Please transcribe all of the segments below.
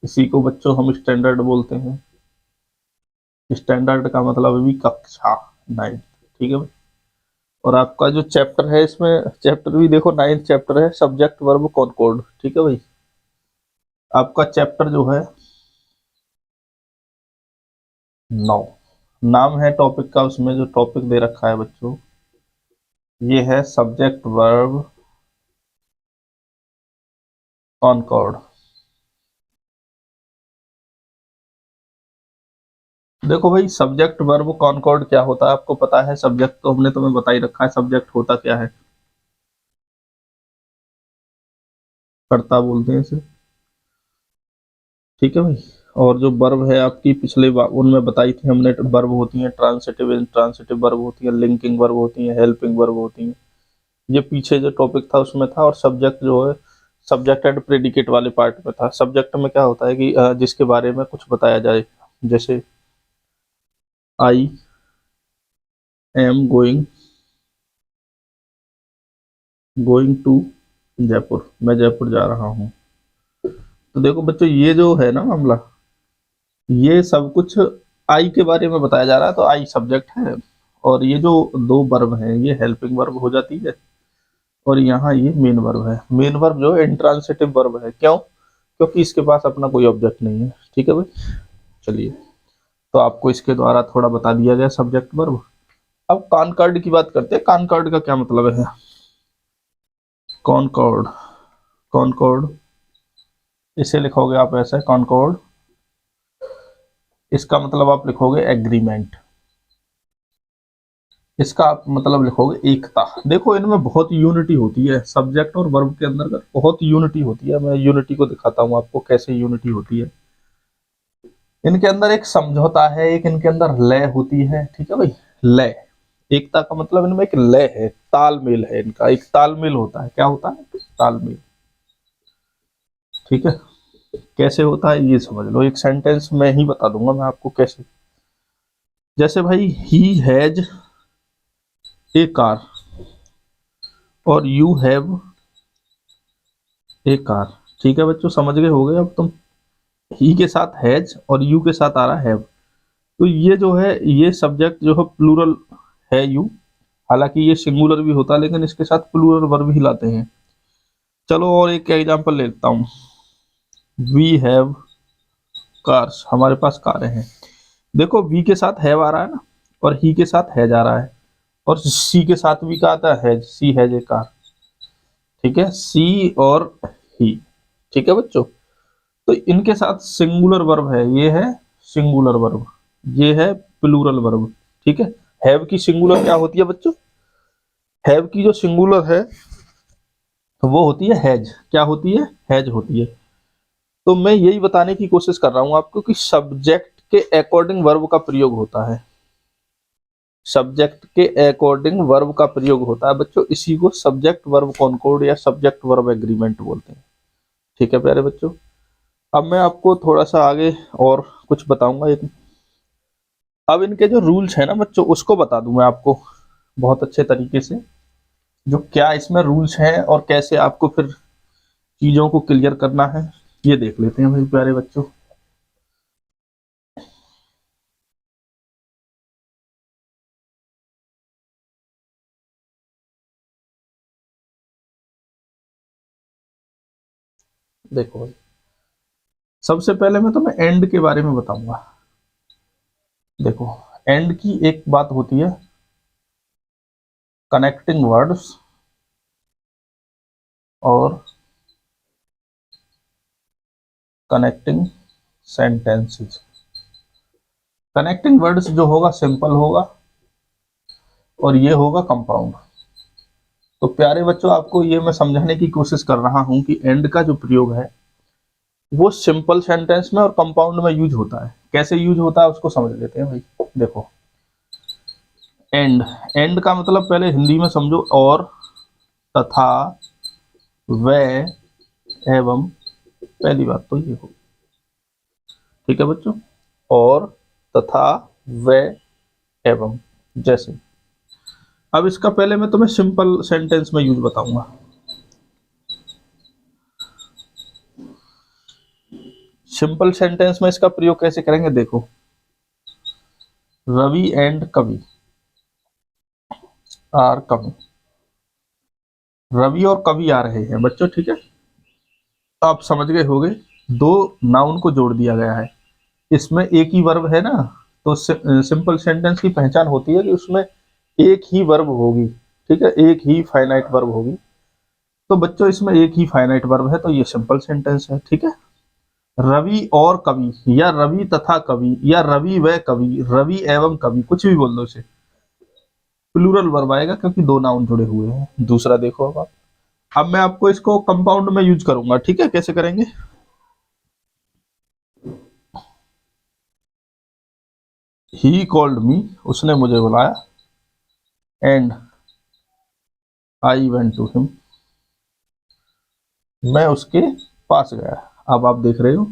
इसी को बच्चों हम स्टैंडर्ड बोलते हैं। स्टैंडर्ड का मतलब भी कक्षा 9, ठीक है भाई। और आपका जो चैप्टर है, इसमें चैप्टर भी देखो 9th चैप्टर है, सब्जेक्ट वर्ब कॉनकॉर्ड, ठीक है भाई। आपका चैप्टर जो है 9, नाम है टॉपिक का, उसमें जो टॉपिक दे रखा है बच्चों, ये है सब्जेक्ट वर्ब कॉनकॉर्ड। देखो भाई, सब्जेक्ट वर्ब कॉनकॉर्ड क्या होता है आपको पता है? सब्जेक्ट तो हमने तुम्हें बता ही रखा है, सब्जेक्ट होता क्या है, कर्ता बोलते हैं इसे, ठीक है भाई। और जो वर्ब है आपकी पिछले उनमें बताई थी हमने, वर्ब होती है ट्रांसिटिव, इंट्रांसिटिव वर्ब होती है, लिंकिंग वर्ब होती है, हेल्पिंग वर्ब होती है। ये पीछे जो टॉपिक था उसमें था। और सब्जेक्ट जो है, सब्जेक्ट एंड प्रेडिकेट वाले पार्ट में था। सब्जेक्ट में क्या होता है कि जिसके बारे में कुछ बताया जाए, जैसे I am going to Jaipur, मैं जयपुर जा रहा हूँ। तो देखो बच्चों, ये जो है ना मामला, ये सब कुछ आई के बारे में बताया जा रहा है, तो आई सब्जेक्ट है। और ये जो दो वर्ब हैं, ये हेल्पिंग वर्ब हो जाती है। और यहाँ ये मेन वर्ब है। मेन वर्ब जो है इंट्रांसिटिव वर्ब है। क्यों? क्योंकि इसके पास अपना कोई ऑब्जेक्ट नहीं है, ठीक है भाई। चलिए, तो आपको इसके द्वारा थोड़ा बता दिया गया सब्जेक्ट वर्ब। अब कॉनकॉर्ड की बात करते हैं। कॉनकॉर्ड का क्या मतलब है? कॉनकॉर्ड, कॉनकॉर्ड इसे लिखोगे आप ऐसे, कॉनकॉर्ड। इसका मतलब आप लिखोगे एग्रीमेंट। इसका आप मतलब लिखोगे एकता। देखो, इनमें बहुत यूनिटी होती है, सब्जेक्ट और वर्ब के अंदर बहुत यूनिटी होती है। मैं यूनिटी को दिखाता हूँ आपको कैसे यूनिटी होती है। इनके अंदर एक समझौता है, एक इनके अंदर लय होती है, ठीक है भाई। लय, एकता का मतलब इनमें एक लय है, तालमेल है, इनका एक तालमेल होता है। क्या होता है? तालमेल, ठीक है। कैसे होता है ये समझ लो, एक सेंटेंस में ही बता दूंगा मैं आपको कैसे। जैसे भाई, ही हैज ए कार और यू हैव ए कार, ठीक है बच्चों, समझ गए होगे अब तुम। ही के साथ हैज और यू के साथ आ रहा है हैव। तो ये जो है, ये सब्जेक्ट जो है प्लूरल है यू। हालांकि ये सिंगुलर भी होता है, लेकिन इसके साथ प्लूरल वर्ब ही लाते हैं। चलो और एक एग्जांपल लेता हूँ। वी हैव कार्स, हमारे पास कारें हैं। देखो, वी के साथ हैव आ रहा है ना, और ही के साथ हैज आ रहा है। और सी के साथ भी क्या आता है? Has, she has a car, ठीक है। सी और ही, ठीक है बच्चों। तो इनके साथ सिंगुलर वर्ब है, ये है सिंगुलर वर्ब, ये है प्लूरल वर्ब, ठीक है। हैव की सिंगुलर क्या होती है बच्चों? हैव की जो सिंगुलर है वो होती है हैज। क्या होती है? हैज होती है। तो मैं यही बताने की कोशिश कर रहा हूं आपको कि सब्जेक्ट के अकॉर्डिंग वर्ब का प्रयोग होता है। सब्जेक्ट के अकॉर्डिंग वर्ब का प्रयोग होता है बच्चों। इसी को सब्जेक्ट वर्ब कॉनकॉर्ड या सब्जेक्ट वर्ब एग्रीमेंट बोलते हैं, ठीक है प्यारे बच्चों। अब मैं आपको थोड़ा सा आगे और कुछ बताऊंगा। अब इनके जो रूल्स है ना बच्चों, उसको बता दूं मैं आपको बहुत अच्छे तरीके से, जो क्या इसमें रूल्स हैं और कैसे आपको फिर चीजों को क्लियर करना है, ये देख लेते हैं भाई प्यारे बच्चों। देखो भाई, सबसे पहले मैं तुम्हें एंड के बारे में बताऊंगा। देखो, एंड की एक बात होती है कनेक्टिंग वर्ड्स और कनेक्टिंग सेंटेंसेस। कनेक्टिंग वर्ड्स जो होगा सिंपल होगा, और ये होगा कंपाउंड। तो प्यारे बच्चों, आपको ये मैं समझाने की कोशिश कर रहा हूं कि एंड का जो प्रयोग है वो सिंपल सेंटेंस में और कंपाउंड में यूज होता है। कैसे यूज होता है उसको समझ लेते हैं भाई। देखो, एंड, एंड का मतलब पहले हिंदी में समझो, और, तथा, व, एवं। पहली बात तो ये हो, ठीक है बच्चों। और, तथा, व, एवं, जैसे। अब इसका पहले मैं तुम्हें सिंपल सेंटेंस में यूज बताऊंगा। सिंपल सेंटेंस में इसका प्रयोग कैसे करेंगे, देखो, रवि एंड कवि आर कमिंग, रवि और कवि आ रहे हैं बच्चों, ठीक है। आप समझ गए होंगे, दो नाउन को जोड़ दिया गया है, इसमें एक ही वर्ब है ना, तो सिंपल सेंटेंस की पहचान होती है कि उसमें एक ही वर्ब होगी, ठीक है, एक ही फाइनाइट वर्ब होगी। तो बच्चों इसमें एक ही फाइनाइट वर्ब है, तो ये सिंपल सेंटेंस है, ठीक है। रवि और कवि, या रवि तथा कवि, या रवि व कवि, रवि एवं कवि, कुछ भी बोल दो इसे, प्लूरल वर्ब आएगा क्योंकि दो नाउन जुड़े हुए हैं। दूसरा देखो अब मैं आपको इसको कंपाउंड में यूज करूंगा, ठीक है, कैसे करेंगे। ही कॉल्ड मी, उसने मुझे बुलाया, and I went to him, मैं उसके पास गया। अब आप देख रहे हो,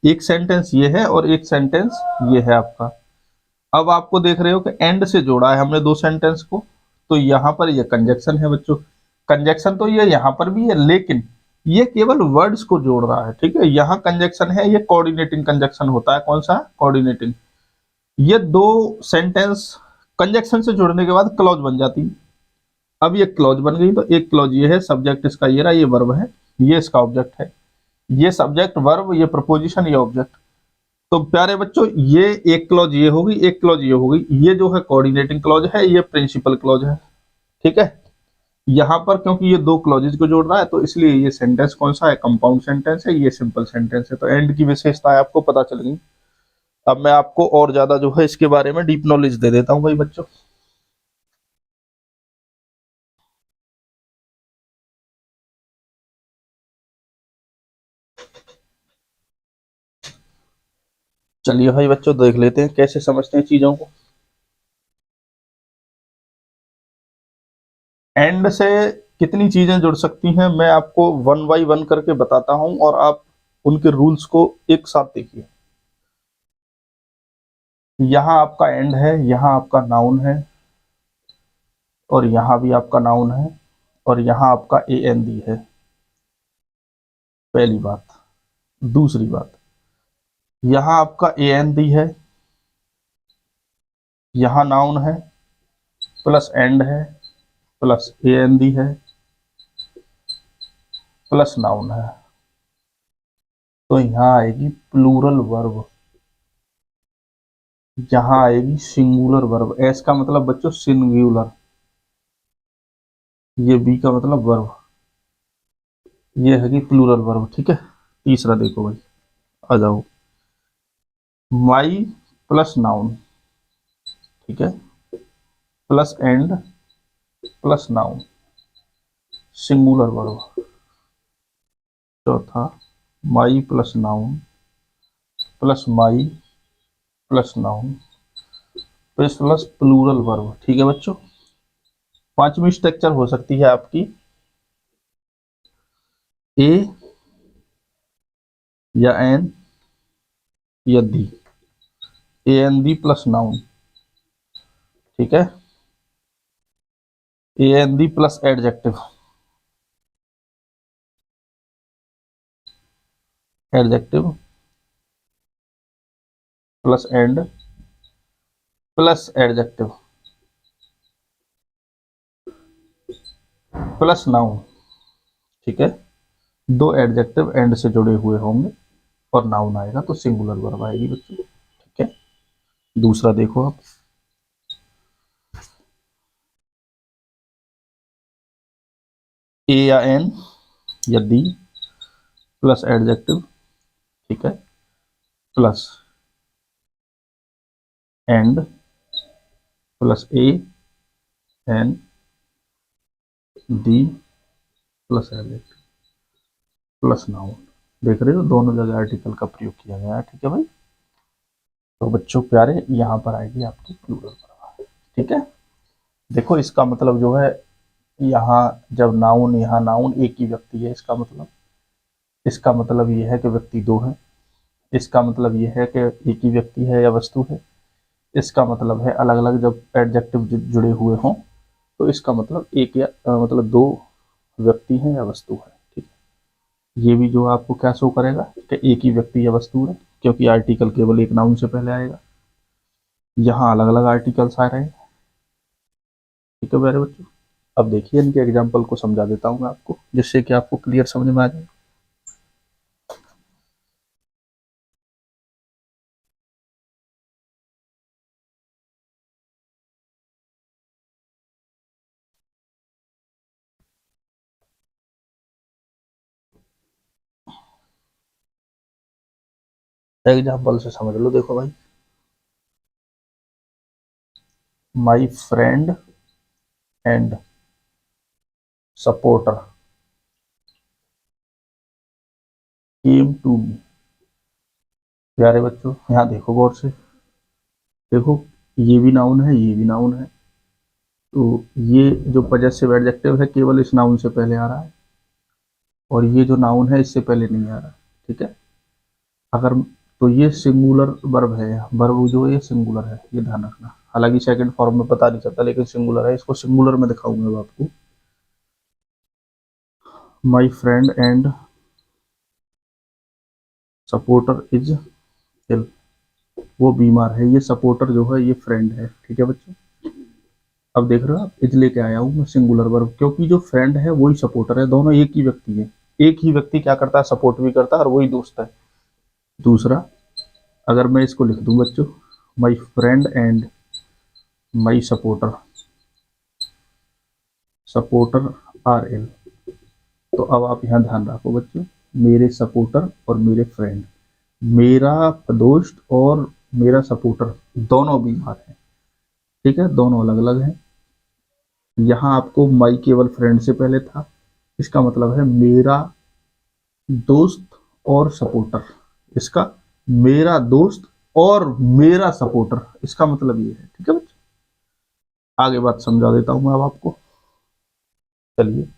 एक सेंटेंस ये है और एक सेंटेंस ये है आपका। अब आपको देख रहे हो कि एंड से जोड़ा है हमने दो सेंटेंस को, तो यहां पर ये कंजक्शन है बच्चों। कंजक्शन तो ये यहां पर भी है, लेकिन ये केवल वर्ड्स को जोड़ रहा है, ठीक है। यहाँ कंजक्शन है, ये कोऑर्डिनेटिंग कंजक्शन होता है, कौन सा, कोऑर्डिनेटिंग। ये दो सेंटेंस कंजक्शन से जुड़ने के बाद क्लॉज बन जाती है। अब ये क्लॉज बन गई, तो एक क्लॉज ये है, सब्जेक्ट इसका ये रहा, ये वर्ब है, ये इसका ऑब्जेक्ट है, ये सब्जेक्ट वर्ब, ये प्रपोजिशन, ये ऑब्जेक्ट। तो प्यारे बच्चों, ये एक क्लॉज ये होगी, एक क्लॉज ये होगी, ये जो है कोऑर्डिनेटिंग क्लॉज है, ये प्रिंसिपल क्लॉज है, ठीक है। यहां पर क्योंकि ये दो क्लॉजेज को जोड़ रहा है, तो इसलिए ये सेंटेंस कौन सा है, कंपाउंड सेंटेंस है, ये सिंपल सेंटेंस है। तो एंड की विशेषताएं आपको पता चल गई। अब मैं आपको और ज्यादा जो है इसके बारे में डीप नॉलेज दे देता हूं भाई बच्चों। चलिए भाई बच्चों, देख लेते हैं कैसे समझते हैं चीजों को। एंड से कितनी चीजें जुड़ सकती हैं, मैं आपको वन बाई वन करके बताता हूं, और आप उनके रूल्स को एक साथ देखिए। यहाँ आपका एंड है, यहाँ आपका नाउन है, और यहाँ भी आपका नाउन है, और यहाँ आपका ए एन डी है, पहली बात। दूसरी बात, यहाँ आपका ए एन डी है, यहाँ नाउन है, प्लस एंड है, प्लस ए एन डी है, प्लस नाउन है, तो यहाँ आएगी प्लूरल वर्ब, यहाँ आएगी सिंगुलर वर्ब। एस का मतलब बच्चों सिंगुलर, ये बी का मतलब वर्ब, ये है कि प्लूरल वर्ब, ठीक है। तीसरा देखो भाई, आ जाओ, माई प्लस नाउन, ठीक है, plus and plus noun, singular verb. चौथा, my plus noun plus my plus noun plus plural verb, ठीक है बच्चों। पांचवी स्ट्रक्चर हो सकती है आपकी ए या एन या the, a an the plus noun, ठीक है, a an the plus adjective, adjective plus and plus adjective plus noun, ठीक है। दो एडजेक्टिव एंड से जुड़े हुए होंगे और नाउन आएगा तो सिंगुलर वर्ब आएगी बच्चों, ठीक है। दूसरा देखो आप, ए या एन या दी प्लस एडजेक्टिव, ठीक है, plus and plus a an the plus adjective plus noun. देख रहे हो, दोनों जगह आर्टिकल का प्रयोग किया गया है, ठीक है भाई। तो बच्चों प्यारे, यहाँ पर आएगी आपकी प्लूरल वर्ब, ठीक है। देखो इसका मतलब जो है, यहाँ जब नाउन, यहाँ नाउन एक ही व्यक्ति है, इसका मतलब ये है कि व्यक्ति दो है, इसका मतलब ये है कि एक ही व्यक्ति है या वस्तु है, इसका मतलब है अलग अलग जब एडजेक्टिव जुड़े हुए हों, तो इसका मतलब एक या मतलब दो व्यक्ति हैं या वस्तु है, ठीक है। ये भी जो आपको क्या शो करेगा कि एक ही व्यक्ति या वस्तु है, क्योंकि आर्टिकल केवल एक नाउन से पहले आएगा। यहाँ अलग अलग आर्टिकल्स आ रहे हैं। ठीक है मेरे बच्चों, अब देखिए इनके एग्जाम्पल को समझा देता हूँ मैं आपको, जिससे कि आपको क्लियर समझ में आ जाए। एग्जाम्पल से समझ लो, देखो भाई, my friend and supporter came to me. प्यारे बच्चों यहाँ देखो गौर से, देखो ये भी नाउन है, ये भी नाउन है, तो ये जो पजेसिव एडजेक्टिव है केवल इस नाउन से पहले आ रहा है, और ये जो नाउन है इससे पहले नहीं आ रहा। ठीक है, अगर तो ये सिंगुलर वर्ब है, वर्ब जो है सिंगुलर है, ये ध्यान रखना। हालांकि सेकंड फॉर्म में पता नहीं चलता, लेकिन सिंगुलर है, इसको सिंगुलर में दिखाऊंगा आपको। My friend and supporter is ill, वो बीमार है, ये सपोर्टर जो है ये फ्रेंड है। ठीक है बच्चों, अब देख रहे हो आप, इज लेके आया हूँ मैं सिंगुलर वर्ब, क्योंकि जो फ्रेंड है वही सपोर्टर है, दोनों एक ही व्यक्ति है। एक ही व्यक्ति क्या करता है, सपोर्ट भी करता है, और वही दोस्त है। दूसरा, अगर मैं इसको लिख दूं बच्चों, माई friend and my supporter, supporter R L, तो अब आप यहाँ ध्यान रखो बच्चों, मेरे सपोर्टर और मेरे फ्रेंड, मेरा दोस्त और मेरा सपोर्टर दोनों बीमार हैं। ठीक है, दोनों अलग अलग हैं। यहाँ आपको माई केवल फ्रेंड से पहले था, इसका मतलब है मेरा दोस्त और सपोर्टर, इसका मेरा दोस्त और मेरा सपोर्टर, इसका मतलब ये है। ठीक है बच्चों, आगे बात समझा देता हूं मैं अब आपको। चलिए,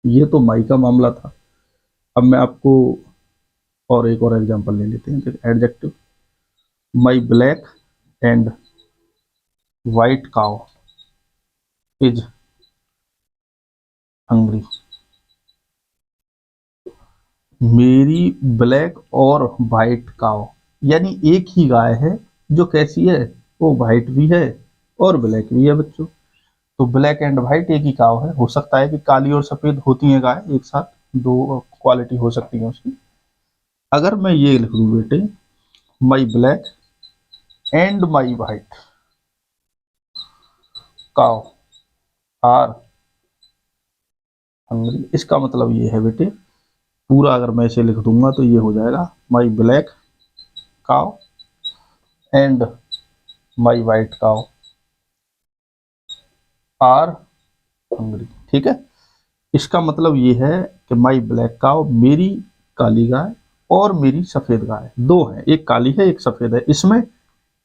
ये तो माई का मामला था। अब मैं आपको और एक और एग्जांपल ले लेते हैं, adjective, my black and white cow is hungry. मेरी ब्लैक और वाइट काउ, यानी एक ही गाय है, जो कैसी है, वो वाइट भी है और ब्लैक भी है बच्चों। तो ब्लैक एंड व्हाइट एक ही काव है, हो सकता है कि काली और सफेद होती हैं गाय एक साथ, दो क्वालिटी हो सकती है उसकी। अगर मैं ये लिख दूं बेटे, my black and my white काव आर हंग्री, इसका मतलब ये है बेटे, पूरा अगर मैं इसे लिख दूंगा तो ये हो जाएगा, माई ब्लैक काव एंड माई व्हाइट काव आर हंग्री। ठीक है, इसका मतलब ये है कि माई ब्लैक काव, मेरी काली गाय और मेरी सफेद गाय, दो हैं, एक काली है एक सफेद है। इसमें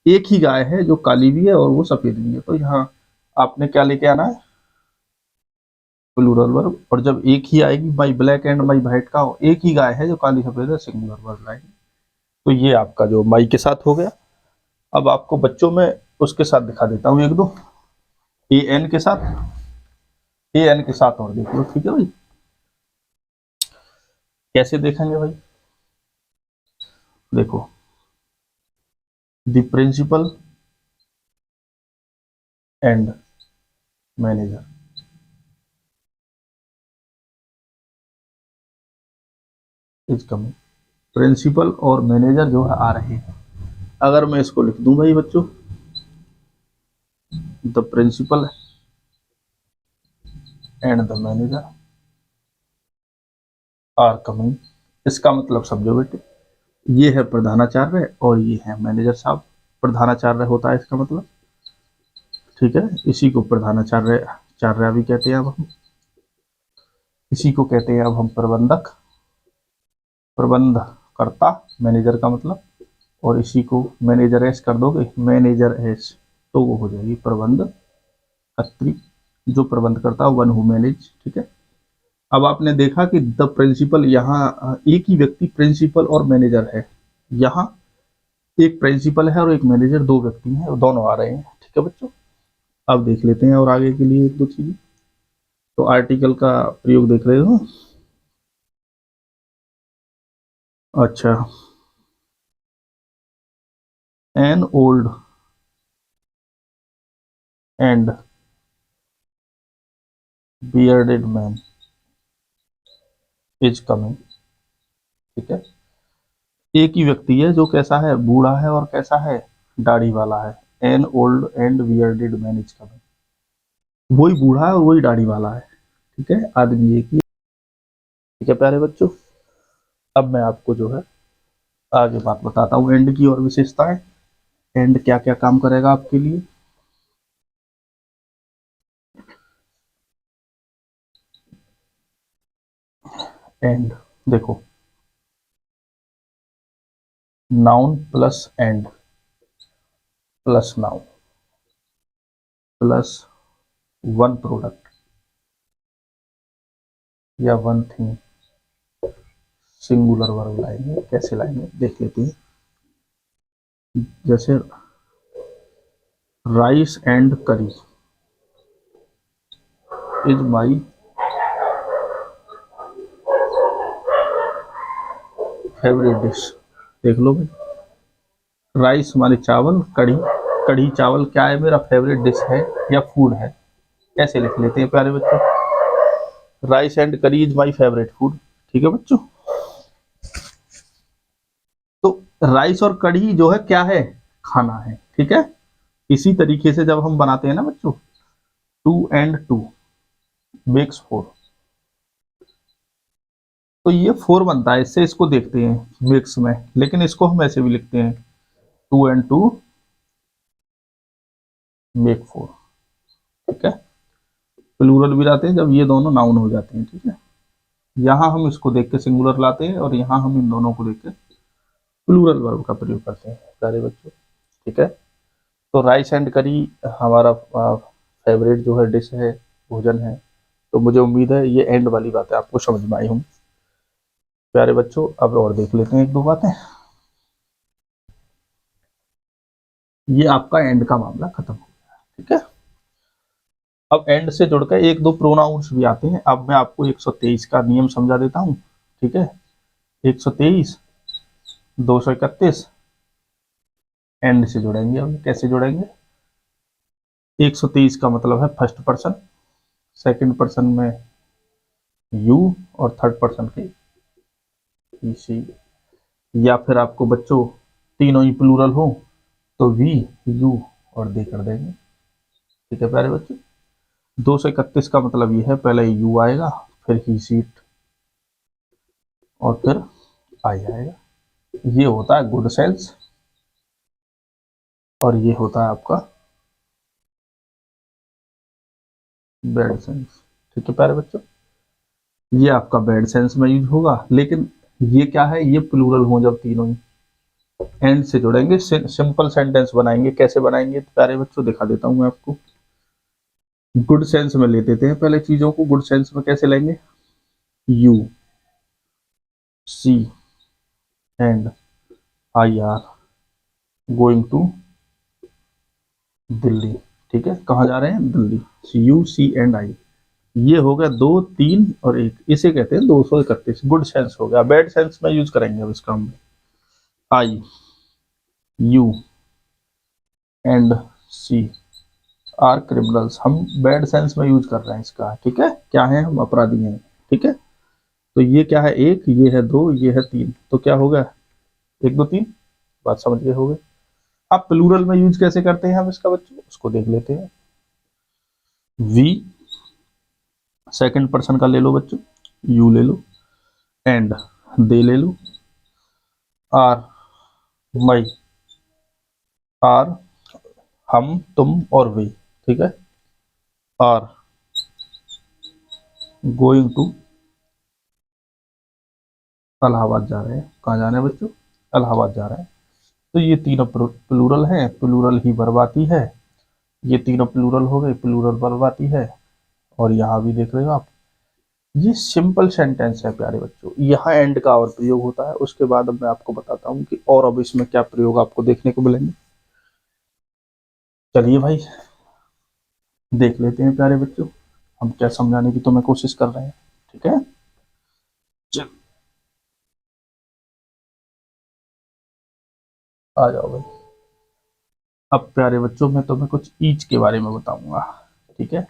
एक ही गाय है जो काली भी है और वो सफेद भी है, तो यहाँ आपने क्या लेके आना है, प्लूरल वर्ब। और जब एक ही आएगी, my black and my white काव, एक ही गाय है जो काली सफेद है, सिंगुलर वर्ब लाएंगे। तो ये आपका जो माई के साथ हो गया। अब आपको बच्चों में उसके साथ दिखा देता हूँ एक दो, ए एन के साथ, ए एन के साथ और देख लो। ठीक है भाई, कैसे देखेंगे भाई, देखो, the principal and manager, is coming, principal और मैनेजर जो है आ रहे हैं। अगर मैं इसको लिख दूं भाई बच्चों, the principal and the manager are coming, इसका मतलब समझो बेटे, ये है प्रधानाचार्य और ये है मैनेजर साहब। प्रधानाचार्य होता है इसका मतलब, ठीक है, इसी को प्रधानाचार्य चार्य भी कहते हैं। अब हम इसी को कहते हैं, अब हम प्रबंधक, प्रबंधकर्ता मैनेजर का मतलब, और इसी को मैनेजर एस कर दोगे, मैनेजर एस, तो वो हो जाएगी प्रबंधकत्री, जो प्रबंध करता है, वन हु मैनेज। ठीक है, अब आपने देखा कि द प्रिंसिपल, यहाँ एक ही व्यक्ति प्रिंसिपल और मैनेजर है, यहाँ एक प्रिंसिपल है और एक मैनेजर, दो व्यक्ति हैं, दोनों आ रहे हैं। ठीक है बच्चों, अब देख लेते हैं और आगे के लिए एक दो चीजें। तो आर्टिकल का प्रयोग देख रहे हो, अच्छा, an old and bearded man is coming. ठीक है, एक ही व्यक्ति है जो कैसा है, बूढ़ा है और कैसा है, दाढ़ी वाला है। An old and bearded man is coming, वही बूढ़ा है और वही दाढ़ी वाला है। ठीक है, आदमी एक ही। ठीक है प्यारे बच्चों, अब मैं आपको जो है आगे बात बताता हूँ एंड की और विशेषताएं। एंड क्या क्या काम करेगा आपके लिए। एंड देखो, noun plus and plus noun plus one product या वन थिंग, सिंगुलर वर्ब लाएंगे। कैसे लाएंगे देख लेते हैं। जैसे राइस एंड करी इज माई फेवरेट डिश। देख लो भाई, राइस हमारे चावल, कढ़ी, कढ़ी चावल क्या है, मेरा फेवरेट डिश है या फूड है। कैसे लिख लेते हैं प्यारे बच्चों, राइस एंड करी इज माई फेवरेट फूड। ठीक है बच्चों, तो राइस और कढ़ी जो है क्या है, खाना है। ठीक है, इसी तरीके से जब हम बनाते हैं ना बच्चों, two and two makes four, तो ये फोर बनता है इससे, इसको देखते हैं मिक्स में, लेकिन इसको हम ऐसे भी लिखते हैं, two and two make four. ठीक है, प्लूरल भी लाते हैं जब ये दोनों नाउन हो जाते हैं। ठीक है, यहाँ हम इसको देख के सिंगुलर लाते हैं और यहाँ हम इन दोनों को देख के प्लूरल वर्ब का प्रयोग करते हैं प्यारे बच्चों। ठीक है, तो राइस एंड करी हमारा फेवरेट जो है डिश है, भोजन है। तो मुझे उम्मीद है ये एंड वाली बातें आपको समझ में आई होंगी प्यारे बच्चों। अब और देख लेते हैं एक दो बातें। ये आपका एंड का मामला खत्म हो गया। ठीक है, अब एंड से जुड़कर एक दो प्रोनाउंस भी आते हैं। अब मैं आपको 123 का नियम समझा देता हूँ। ठीक है, 123, 231 एंड से जुड़ेंगे। अब कैसे जुड़ेंगे, 123 का मतलब है फर्स्ट पर्सन, सेकंड पर्सन में यू और थर्ड पर्सन के सी, या फिर आपको बच्चों तीनों ही प्लूरल हो तो वी, यू और दे कर देंगे। ठीक है प्यारे बच्चों, 231 का मतलब ये है, पहले यू आएगा, फिर ही सीट और फिर आई आएगा। ये होता है गुड सेंस और ये होता है आपका बैड सेंस। ठीक है प्यारे बच्चों, ये आपका बैड सेंस में यूज होगा, लेकिन ये क्या है, ये प्लूरल हो जब तीनों ही एंड से जुड़ेंगे, सिंपल सेंटेंस बनाएंगे। कैसे बनाएंगे प्यारे बच्चों, दिखा देता हूं मैं आपको। गुड सेंस में ले देते हैं पहले चीजों को। गुड सेंस में कैसे लेंगे, you see and I are going to Delhi. ठीक है, कहाँ जा रहे हैं, Delhi. You see and I, ये हो गया दो, तीन और एक, इसे कहते हैं 231। गुड सेंस हो गया। बैड सेंस में यूज करेंगे अब इसका हम, I, you and she are criminals. हम बैड सेंस में यूज कर रहे हैं इसका। ठीक है, क्या है, हम अपराधी हैं। ठीक है, तो ये क्या है, एक, ये है दो, ये है तीन, तो क्या हो गया, एक दो तीन। बात समझ गए हो गए। अब प्लूरल में यूज कैसे करते हैं हम इसका बच्चों, उसको देख लेते हैं। वी सेकंड पर्सन का ले लो बच्चों, यू ले लो, एंड दे ले लो, आर मई, आर हम तुम और वे। ठीक है, आर गोइंग टू इलाहाबाद जा रहे हैं। कहाँ जा रहे हैं बच्चों, इलाहाबाद जा रहे हैं। तो ये तीनों प्लूरल है, प्लूरल ही बर्बाती है। ये तीनों प्लूरल हो गए, प्लूरल बर्बाती है। और यहाँ भी देख रहे हो आप, ये सिंपल सेंटेंस है प्यारे बच्चों। यहाँ एंड का और प्रयोग होता है। उसके बाद अब मैं आपको बताता हूँ कि और अब इसमें क्या प्रयोग आपको देखने को मिलेंगे। चलिए भाई देख लेते हैं प्यारे बच्चों, हम क्या समझाने की तुम्हें कोशिश कर रहे हैं। ठीक है, चल आ जाओ भाई। अब प्यारे बच्चों मैं तुम्हें कुछ ईच के बारे में बताऊंगा, ठीक है।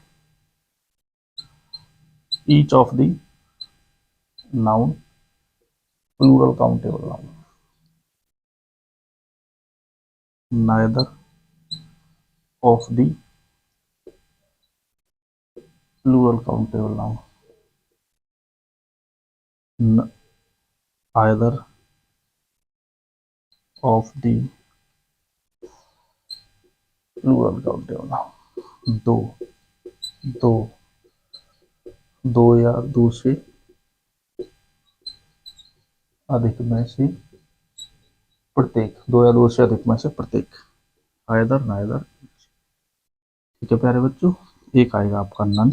Each of the noun plural countable noun, neither of the plural countable noun, either of the plural countable noun, दो दो दो या दो से अधिक में से प्रत्येक, दो या दो से अधिक में से प्रत्येक, आइदर नाइदर। ठीक है प्यारे बच्चों, एक आएगा आपका none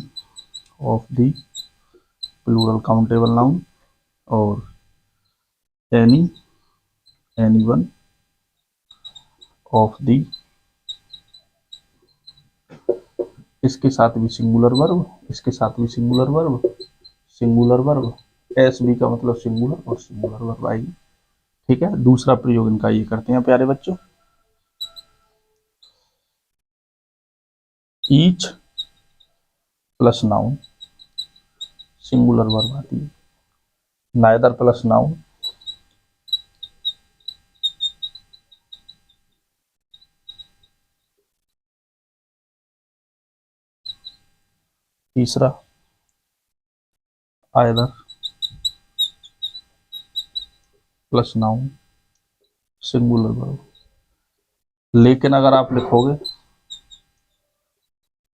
of the plural countable noun, और एनी वन ऑफ द, इसके साथ भी सिंगुलर वर्ब, इसके साथ भी singular verb, singular verb, S B का मतलब सिंगुलर और सिंगुलर वर्ब आएगी। ठीक है, दूसरा प्रयोग इनका ये करते हैं प्यारे बच्चों, each plus noun, singular verb आती है, नाइदर प्लस नाउन, तीसरा either plus noun, singular verb. लेकिन अगर आप लिखोगे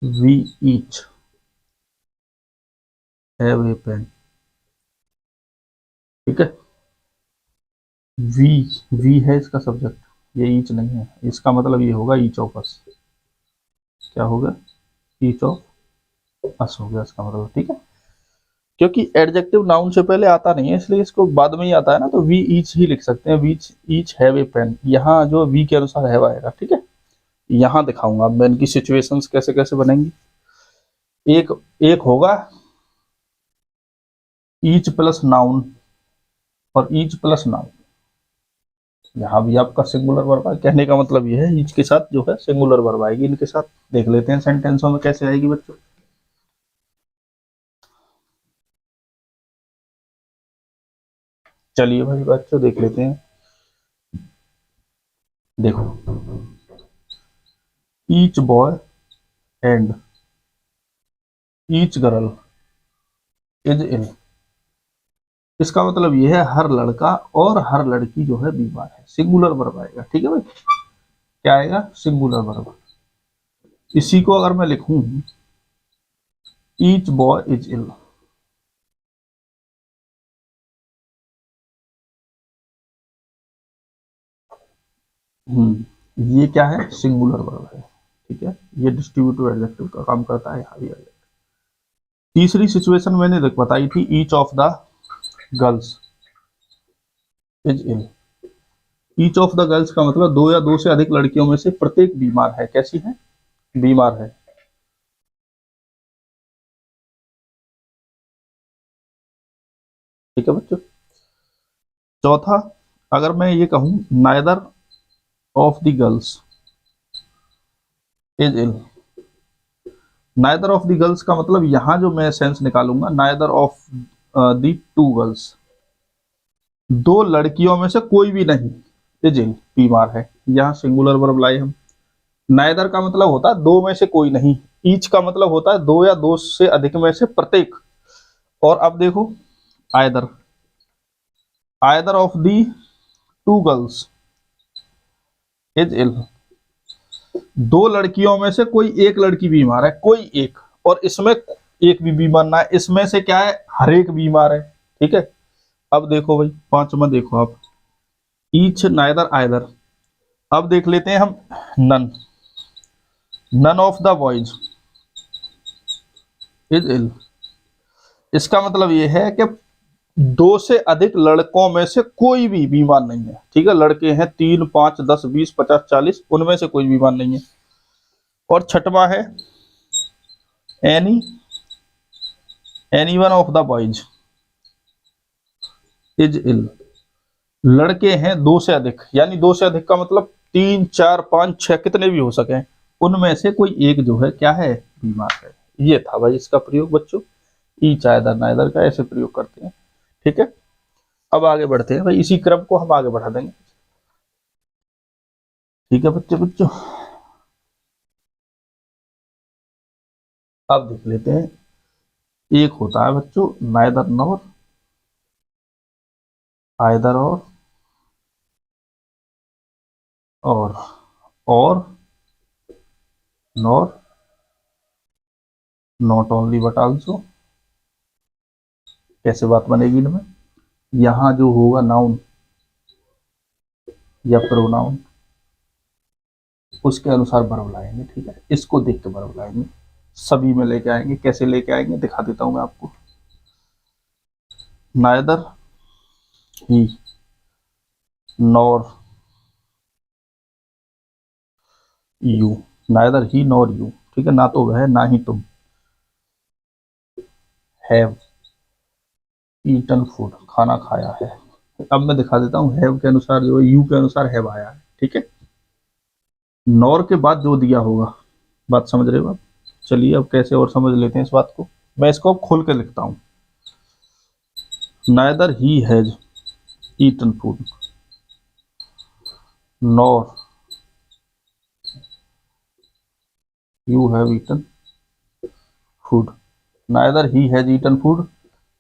we each have a pen, ठीक है, वी वी है इसका सब्जेक्ट, ये ईच नहीं है, इसका मतलब ये होगा ईच ऑफ अस। क्या होगा? ईच ऑफ अस हो गया इसका मतलब, ठीक है। क्योंकि एडजेक्टिव नाउन से पहले आता नहीं है, इसलिए इसको बाद में ही आता है ना, तो वी ईच ही लिख सकते हैं, we each have a pen. यहाँ जो वी के अनुसार हैव आएगा, ठीक है। यहाँ दिखाऊंगा मैं इनकी सिचुएशंस कैसे कैसे बनेंगी। एक एक होगा ईच प्लस नाउन और ईच प्लस नाउन, यहाँ भी आपका सिंगुलर वर्ब है। कहने का मतलब ये है ईच के साथ जो है सिंगुलर वर्ब आएगी, इनके साथ देख लेते हैं सेंटेंसों में कैसे आएगी बच्चों। चलिए भाई बच्चों देख लेते हैं। देखो, each boy and each girl is ill, इसका मतलब ये है हर लड़का और हर लड़की जो है बीमार है, सिंगुलर वर्ब आएगा, ठीक है भाई। क्या आएगा? Singular verb. इसी को अगर मैं लिखूं ईच बॉय इज इल, ये क्या है? सिंगुलर वर्ब है, ठीक है। ये डिस्ट्रीब्यूटिव एडजेक्टिव का काम करता है, यहाँ भी आएगा। तीसरी सिचुएशन मैंने बताई थी, each of the girls is ill. Each of the girls का मतलब दो या दो से अधिक लड़कियों में से प्रत्येक बीमार है। कैसी है? बीमार है। ठीक है बच्चों। चौथा, अगर मैं ये कहूं neither of the girls is ill, neither of the girls का मतलब यहां जो मैं सेंस निकालूंगा, neither of the two girls, दो लड़कियों में से कोई भी नहीं इज इल, बीमार है। यहां सिंगुलर वर्ब लाए हम। नाइदर का मतलब होता है दो में से कोई नहीं, ईच का मतलब होता है दो या दो से अधिक में से प्रत्येक। और अब देखो either, either of the two girls is ill, दो लड़कियों में से कोई एक लड़की बीमार है, कोई एक, और इसमें एक भी बीमार ना है, इसमें से क्या है? हर एक बीमार है, ठीक है। अब देखो भाई पांचवा, देखो आप, ईच नाइदर आइदर। अब देख लेते हैं हम none, none of the boys is ill, इसका मतलब ये है कि दो से अधिक लड़कों में से कोई भी बीमार नहीं है, ठीक है। लड़के हैं 3, 5, 10, 20, 50, 40, उनमें से कोई बीमार नहीं है। और छठवा है any one of the boys is ill, लड़के हैं 2 से अधिक, यानी 2 से अधिक का मतलब 3, 4, 5, 6 कितने भी हो सके, उनमें से कोई एक जो है क्या है, बीमार है। ये था भाई इसका प्रयोग बच्चों, ईच आइदर नाइदर का ऐसे प्रयोग करते हैं। ठीक है, अब आगे बढ़ते हैं भाई, इसी क्रम को हम आगे बढ़ा देंगे। ठीक है बच्चे बच्चों, अब देख लेते हैं, एक होता है बच्चों नाइदर नॉर, आइदर और nor, not only but also. कैसे बात बनेगी इनमें, यहां जो होगा नाउन या प्रोनाउन, उसके अनुसार वर्ब लाएंगे। ठीक है, इसको देख के वर्ब लाएंगे, सभी में लेके आएंगे। कैसे लेके आएंगे दिखा देता हूं मैं आपको। Neither he nor you, neither he nor you, ठीक है, ना तो वह ना ही तुम, हैव ईटन फूड, खाना खाया है। अब मैं दिखा देता हूँ, हैव के अनुसार जो है, यू के अनुसार हैव आया है। ठीक है, नॉर के बाद जो दिया होगा, बात समझ रहे हो आप। चलिए अब कैसे और समझ लेते हैं इस बात को, मैं इसको खोल के लिखता हूँ। Neither he has eaten food nor you have eaten food, neither he has eaten food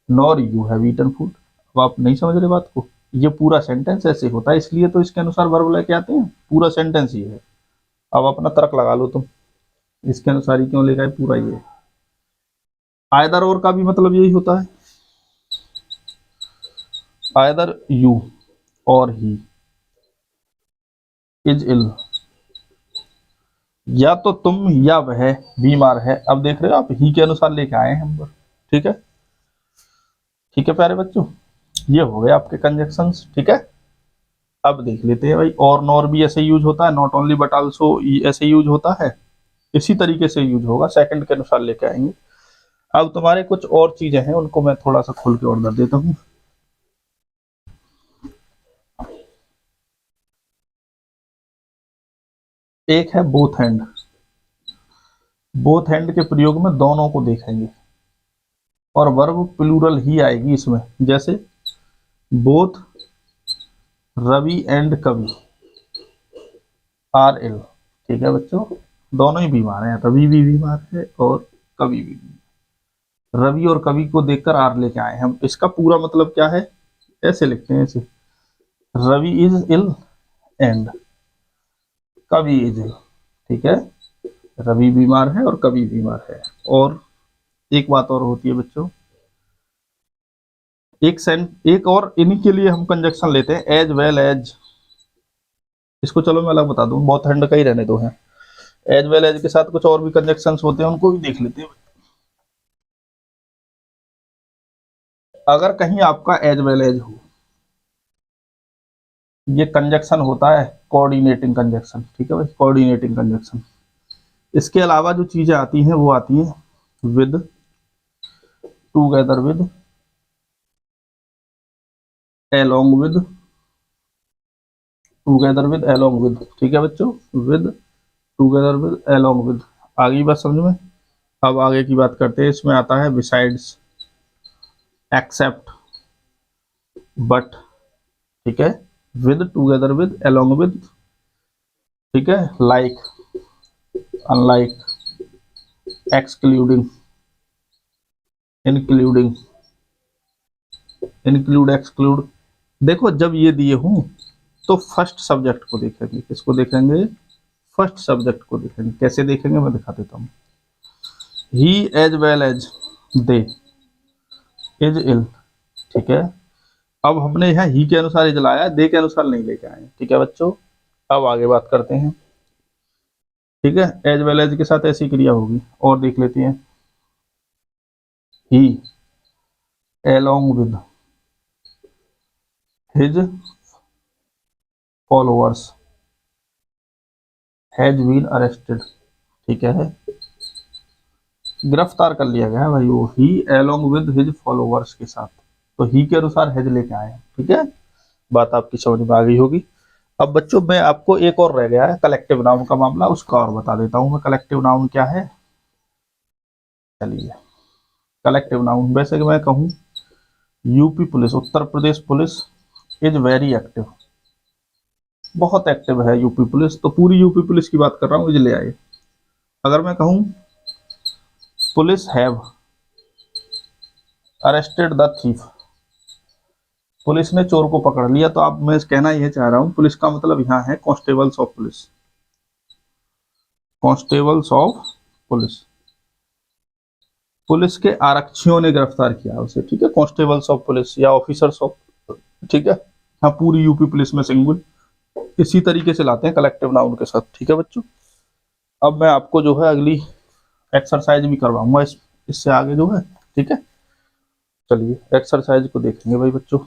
nor you have eaten food. अब आप नहीं समझ रहे बात को, ये पूरा सेंटेंस ऐसे होता है, इसलिए तो इसके अनुसार वर्ब लेके आते हैं, पूरा सेंटेंस ही है। अब अपना तर्क लगा लो तुम, इसके अनुसार ही क्यों लेकर आए, पूरा ये आइदर और का भी मतलब यही होता है, आइदर यू और ही इज इल, या तो तुम या वह बीमार है। अब देख रहे हो आप, ही के अनुसार लेके आए हैं हम पर। ठीक है, ठीक है प्यारे बच्चों, ये हो गए आपके कंजक्शंस। ठीक है, अब देख लेते हैं भाई, और नॉर भी ऐसे यूज होता है, नॉट ओनली बट आल्सो ऐसे यूज होता है, इसी तरीके से यूज होगा, सेकंड के अनुसार लेके आएंगे। अब तुम्हारे कुछ और चीजें हैं, उनको मैं थोड़ा सा खोल के और कर देता हूँ। एक है बोथ हैंड, बोथ हैंड के प्रयोग में दोनों को देखेंगे, और वर्ब प्लूरल ही आएगी इसमें, जैसे बोथ रवि एंड कवि आर इल। ठीक है बच्चों, दोनों ही बीमार हैं, रवि भी बीमार है और कवि भी बीमार। रवि और कवि को देखकर आर लेके आए हम, इसका पूरा मतलब क्या है, ऐसे लिखते हैं इसे, रवि इज इल एंड कवि इज इल। ठीक है, रवि बीमार है और कवि बीमार है। और एक बात और होती है बच्चों, एक और इन्हीं के लिए हम कंजक्शन लेते हैं, एज वेल एज। इसको चलो मैं अलग बता दूं, बहुत हैंड का ही रहने दो है। एज वेल एज के साथ कुछ और भी कंजक्शन होते हैं, उनको भी देख लेते हैं। अगर कहीं आपका एज वेल एज हो, ये कंजक्शन होता है कोऑर्डिनेटिंग कंजक्शन। ठीक है भाई, कोऑर्डिनेटिंग कंजक्शन। इसके अलावा जो चीजें आती हैं वो आती हैं with, together with, along with, together with, along with. ठीक है बच्चों, with, together with, along with. आगे बात समझ में। अब आगे की बात करते हैं, इसमें आता है बिसाइड्स, एक्सेप्ट, बट। ठीक है, with, together with, along with. ठीक है, like, unlike, excluding, including, include, exclude. देखो जब ये दिए हों तो फर्स्ट सब्जेक्ट को देखेंगे, किसको देखेंगे, फर्स्ट सब्जेक्ट को देखेंगे। कैसे देखेंगे मैं दिखा देता हूँ। He as well as they is ill. ठीक है, अब हमने यहाँ ही के अनुसार इज लाया, दे के अनुसार नहीं लेके आए। ठीक है बच्चों, अब आगे बात करते हैं। ठीक है, एज वेल एज के साथ ऐसी क्रिया होगी, और देख लेते हैं। He along with his followers has been arrested. ठीक है, गिरफ्तार कर लिया गया है भाई, वो he along with his followers के साथ, तो ही के अनुसार हैज लेके आए हैं। ठीक है, बात आपकी समझ में आ गई होगी। अब बच्चों मैं आपको एक और रह गया है कलेक्टिव नाउन का मामला, उसका और बता देता हूं मैं कलेक्टिव नाउन क्या है। चलिए कलेक्टिव नाउन, वैसे कि मैं कहूं UP police, Uttar Pradesh police is very active, बहुत एक्टिव है यूपी पुलिस, तो पूरी यूपी पुलिस की बात कर रहा हूं, इज ले आए। अगर मैं कहूं police have arrested the thief, police ने चोर को पकड़ लिया, तो अब मैं कहना यह चाह रहा हूं पुलिस का मतलब यहाँ है constables of police, constables of police, police के आरक्षियों ने गिरफ्तार किया उसे, ठीक है, कांस्टेबल्स ऑफ पुलिस या ऑफिसर्स ऑफ, ठीक है। हाँ पूरी यूपी पुलिस में सिंगुल, इसी तरीके से लाते हैं कलेक्टिव नाउन के साथ, ठीक है बच्चों। अब मैं आपको जो है अगली एक्सरसाइज भी करवाऊंगा इससे आगे जो है, ठीक है। चलिए एक्सरसाइज को देखेंगे भाई बच्चों।